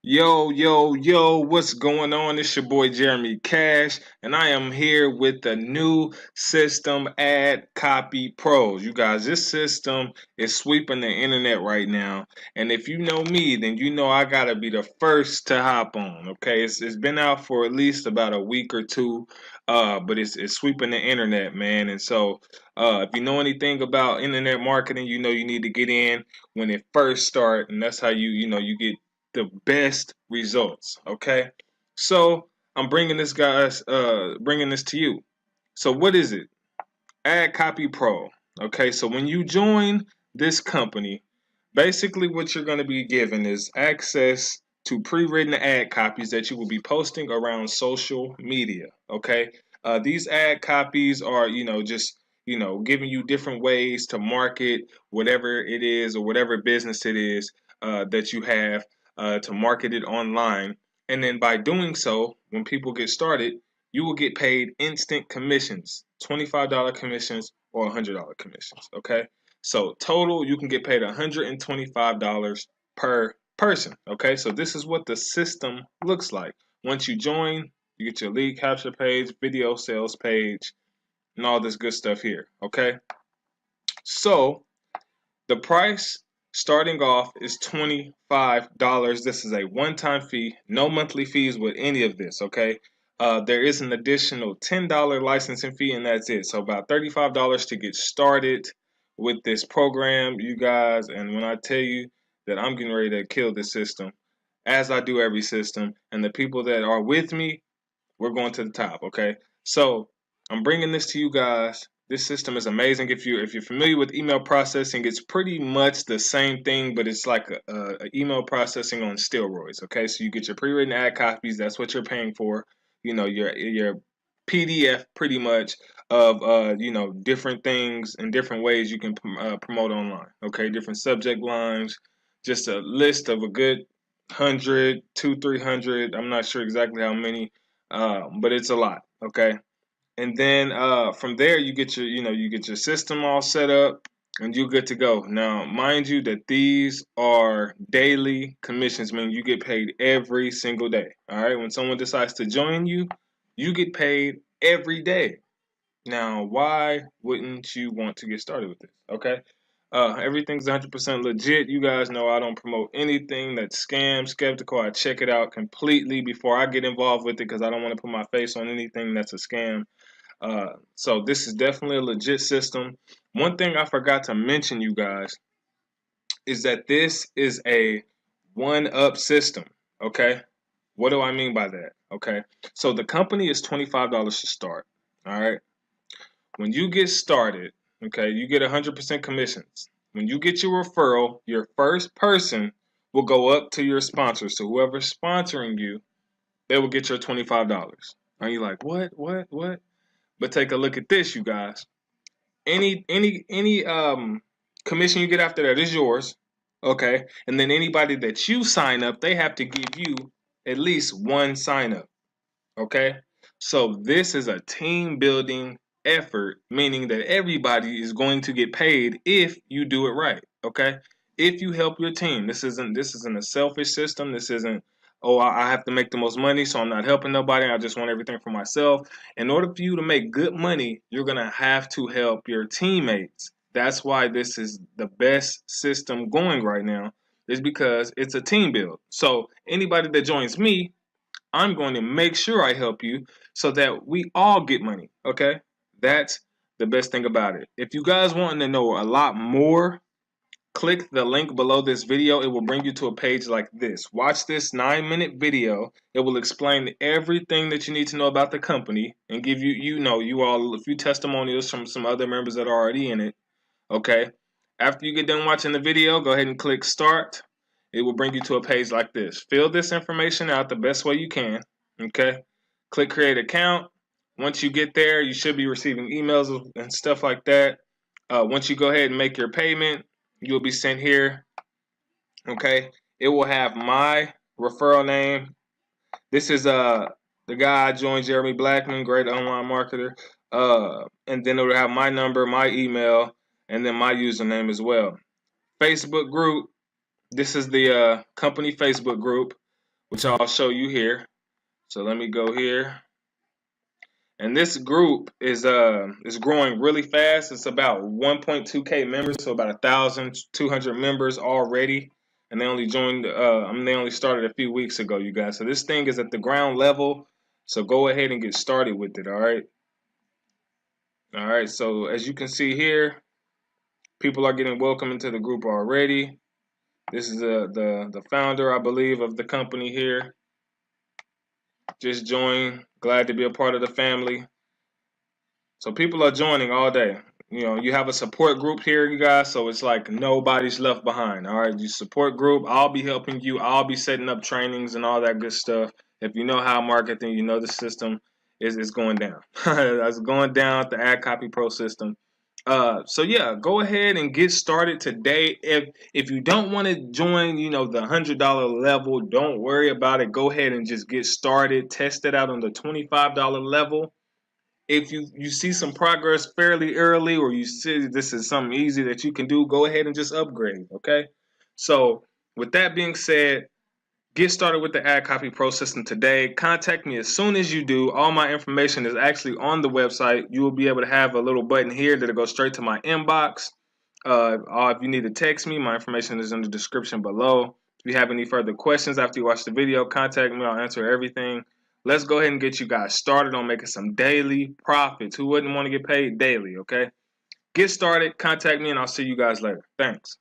Yo, what's going on? It's your boy Jeremy Cash, and I am here with the new system Ad Copy Pros. You guys, this system is sweeping the internet right now. And if you know me, then you know I gotta be the first to hop on. Okay, it's been out for at least about a week or two, but it's sweeping the internet, man. And so if you know anything about internet marketing, you know you need to get in when it first start, and that's how you get the best results. Okay, so I'm bringing this to you. So what is it? Ad Copy Pro. Okay, so when you join this company, basically what you're going to be given is access to pre-written ad copies that you will be posting around social media. Okay, these ad copies are just giving you different ways to market whatever it is or whatever business it is that you have to market it online. And then by doing so, when people get started, you will get paid instant commissions, $25 commissions or $100 commissions. Okay, so total, you can get paid $125 per person. Okay, so this is what the system looks like. Once you join, you get your lead capture page, video sales page, and all this good stuff here. Okay, so the price starting off is $25. This is a one-time fee, no monthly fees with any of this. Okay, there is an additional $10 licensing fee, and that's it. So about $35 to get started with this program, you guys. And when I tell you that I'm getting ready to kill this system, as I do every system, and the people that are with me, we're going to the top. Okay, so I'm bringing this to you guys. This system is amazing. If you're familiar with email processing, it's pretty much the same thing, but it's like a email processing on steroids. Okay, so you get your pre-written ad copies. That's what you're paying for. Your PDF pretty much of different things and different ways you can promote online. Okay, different subject lines, just a list of a good 100, 300. I'm not sure exactly how many, but it's a lot. Okay, and then from there you get your system all set up and you're good to go. Now, mind you that these are daily commissions, meaning you get paid every single day. All right, when someone decides to join you, you get paid every day. Now, why wouldn't you want to get started with this? Okay. Everything's 100% legit. You guys know I don't promote anything that's scam, skeptical. I check it out completely before I get involved with it because I don't want to put my face on anything that's a scam. So this is definitely a legit system. One thing I forgot to mention, you guys, is that this is a one-up system. Okay. What do I mean by that? Okay. So the company is $25 to start. All right. When you get started, okay, you get 100% commissions. When you get your referral, your first person will go up to your sponsor. So whoever's sponsoring you, they will get your $25. Are you like, what? But take a look at this, you guys. Any commission you get after that is yours. Okay. And then anybody that you sign up, they have to give you at least one sign up. Okay, so this is a team building effort, meaning that everybody is going to get paid if you do it right. Okay, if you help your team, this isn't a selfish system. This isn't, oh, I have to make the most money, so I'm not helping nobody. I just want everything for myself. In order for you to make good money, you're gonna have to help your teammates. That's why this is the best system going right now, is because it's a team build. So anybody that joins me, I'm going to make sure I help you so that we all get money. Okay? That's the best thing about it. If you guys want to know a lot more, click the link below this video. It will bring you to a page like this. Watch this 9-minute video. It will explain everything that you need to know about the company and give you all a few testimonials from some other members that are already in it. Okay? After you get done watching the video, go ahead and click start. It will bring you to a page like this. Fill this information out the best way you can. Okay. Click create account. Once you get there, you should be receiving emails and stuff like that. Once you go ahead and make your payment, you'll be sent here. Okay. It will have my referral name. This is the guy I joined, Jeremy Blackman, great online marketer. And then it will have my number, my email, and then my username as well. Facebook group. This is the company Facebook group. which I'll show you here. So let me go here. And this group is growing really fast. It's about 1.2K members, so about 1,200 members already. And they only joined they only started a few weeks ago, you guys. So this thing is at the ground level. So go ahead and get started with it, all right? All right, so as you can see here, people are getting welcome into the group already. This is the founder, I believe, of the company here. Just joined, glad to be a part of the family. So people are joining all day. You know, you have a support group here, you guys, so it's like nobody's left behind. All right, you support group. I'll be helping you. I'll be setting up trainings and all that good stuff. If you know how marketing, you know the system is going down. That's going down the Ad Copy Pro system. So yeah, go ahead and get started today. If you don't want to join, you know, the $100 level, don't worry about it. Go ahead and just get started. Test it out on the $25 level. If you see some progress fairly early, or you see this is something easy that you can do, go ahead and just upgrade, okay? So with that being said, get started with the Ad Copy Pro system today. Contact me as soon as you do. All my information is actually on the website. You will be able to have a little button here that'll go straight to my inbox. If you need to text me, my information is in the description below. If you have any further questions after you watch the video, contact me. I'll answer everything. Let's go ahead and get you guys started on making some daily profits. Who wouldn't want to get paid daily, okay? Get started, contact me, and I'll see you guys later. Thanks.